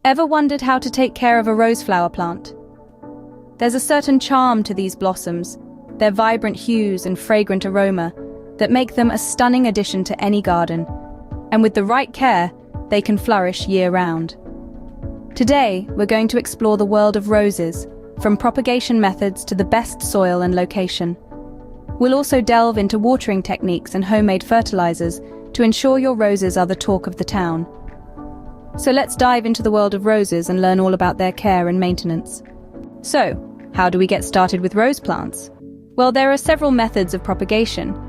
Ever wondered how to take care of a rose flower plant? There's a certain charm to these blossoms, their vibrant hues and fragrant aroma, that make them a stunning addition to any garden. And with the right care, they can flourish year-round. Today, we're going to explore the world of roses, from propagation methods to the best soil and location. We'll also delve into watering techniques and homemade fertilizers to ensure your roses are the talk of the town. So let's dive into the world of roses and learn all about their care and maintenance. So, how do we get started with rose plants? Well, there are several methods of propagation.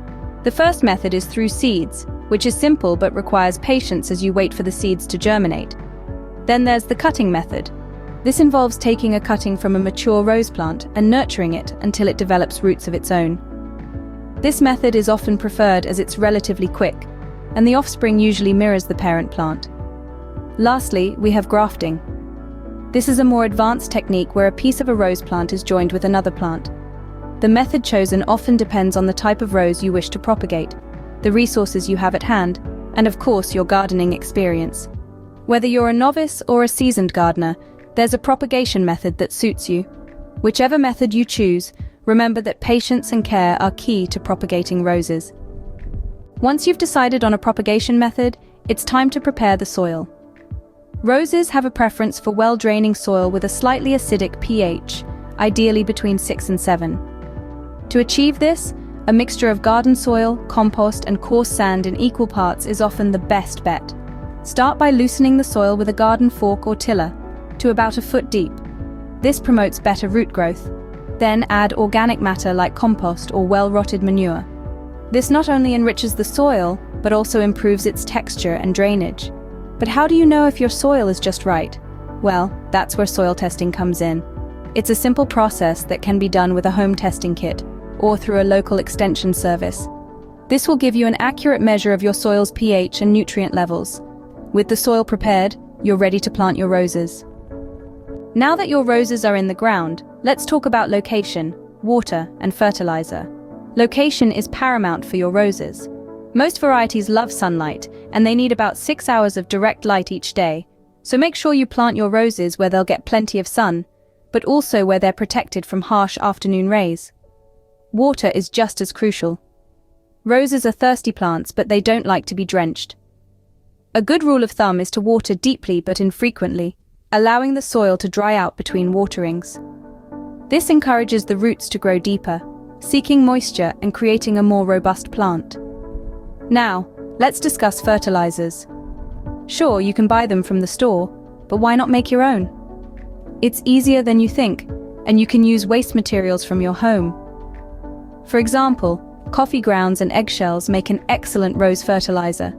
The first method is through seeds, which is simple but requires patience as you wait for the seeds to germinate. Then there's the cutting method. This involves taking a cutting from a mature rose plant and nurturing it until it develops roots of its own. This method is often preferred as it's relatively quick, and the offspring usually mirrors the parent plant. Lastly, we have grafting. This is a more advanced technique where a piece of a rose plant is joined with another plant. The method chosen often depends on the type of rose you wish to propagate, the resources you have at hand, and of course your gardening experience. Whether you're a novice or a seasoned gardener, there's a propagation method that suits you. Whichever method you choose, remember that patience and care are key to propagating roses. Once you've decided on a propagation method, it's time to prepare the soil. Roses have a preference for well-draining soil with a slightly acidic pH, ideally between 6 and 7. To achieve this, a mixture of garden soil, compost, and coarse sand in equal parts is often the best bet. Start by loosening the soil with a garden fork or tiller to about a foot deep. This promotes better root growth. Then add organic matter like compost or well-rotted manure. This not only enriches the soil, but also improves its texture and drainage. But how do you know if your soil is just right? Well, that's where soil testing comes in. It's a simple process that can be done with a home testing kit or through a local extension service. This will give you an accurate measure of your soil's pH and nutrient levels. With the soil prepared, you're ready to plant your roses. Now that your roses are in the ground, let's talk about location, water, and fertilizer. Location is paramount for your roses. Most varieties love sunlight, and they need about 6 hours of direct light each day, so make sure you plant your roses where they'll get plenty of sun, but also where they're protected from harsh afternoon rays. Water is just as crucial. Roses are thirsty plants, but they don't like to be drenched. A good rule of thumb is to water deeply but infrequently, allowing the soil to dry out between waterings. This encourages the roots to grow deeper, seeking moisture and creating a more robust plant. Now, let's discuss fertilizers. Sure, you can buy them from the store, but why not make your own? It's easier than you think, and you can use waste materials from your home. For example, coffee grounds and eggshells make an excellent rose fertilizer.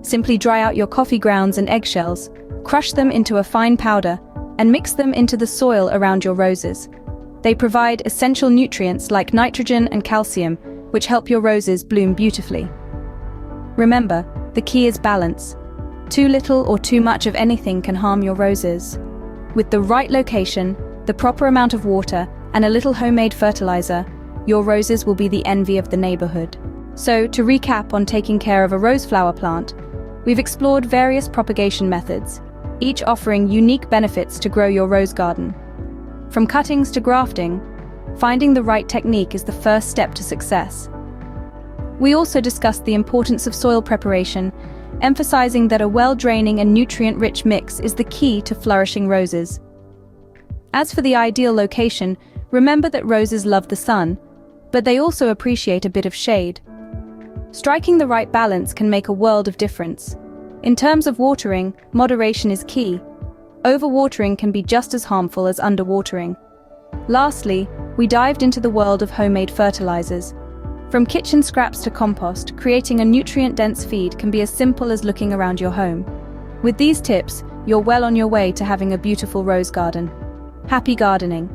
Simply dry out your coffee grounds and eggshells, crush them into a fine powder, and mix them into the soil around your roses. They provide essential nutrients like nitrogen and calcium, which help your roses bloom beautifully. Remember, the key is balance. Too little or too much of anything can harm your roses. With the right location, the proper amount of water, and a little homemade fertilizer, your roses will be the envy of the neighborhood. So, to recap on taking care of a rose flower plant, we've explored various propagation methods, each offering unique benefits to grow your rose garden. From cuttings to grafting, finding the right technique is the first step to success. We also discussed the importance of soil preparation, emphasizing that a well-draining and nutrient-rich mix is the key to flourishing roses. As for the ideal location, remember that roses love the sun, but they also appreciate a bit of shade. Striking the right balance can make a world of difference. In terms of watering, moderation is key. Overwatering can be just as harmful as underwatering. Lastly, we dived into the world of homemade fertilizers. From kitchen scraps to compost, creating a nutrient-dense feed can be as simple as looking around your home. With these tips, you're well on your way to having a beautiful rose garden. Happy gardening!